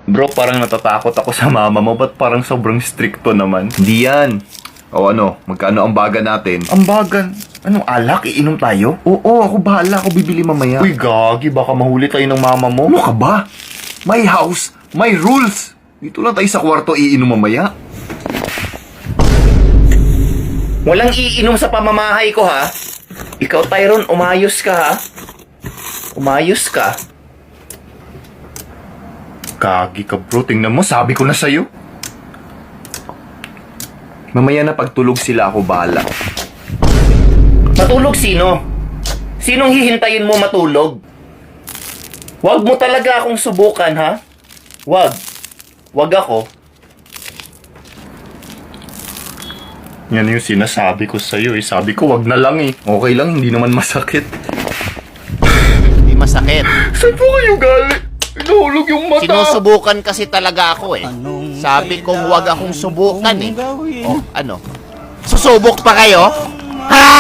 Bro, parang natatakot ako sa mama mo. Ba't parang sobrang stricto naman? Hindi yan. O ano, magkano ang baga natin? Ambagan. Anong alak? Iinom tayo? Oo, ako bahala. Ako bibili mamaya. Uy, gagi. Baka mahuli tayo ng mama mo. Ano ka ba? My house, my rules. Dito lang tayo sa kwarto iinom mamaya. Walang iinom sa pamamahay ko, ha? Ikaw, Tyron, umayos ka, ha? Umayos ka. Gagi ka, bro. Tingnan mo, sabi ko na sa'yo. Mamaya na pagtulog sila ako bahala. Matulog sino? Sinong hihintayin mo matulog? Wag mo talaga akong subukan, ha? Wag. Wag ako. Yan yung sinasabi ko sa'yo, eh. Sabi ko, wag na lang, eh. Okay lang, hindi naman masakit. Hindi masakit. Saan po kayo galing? Nahulog yung mata. Sinusubukan kasi talaga ako eh. Sabi kong wag akong subukan eh. O, ano? Susubok pa kayo? Ha?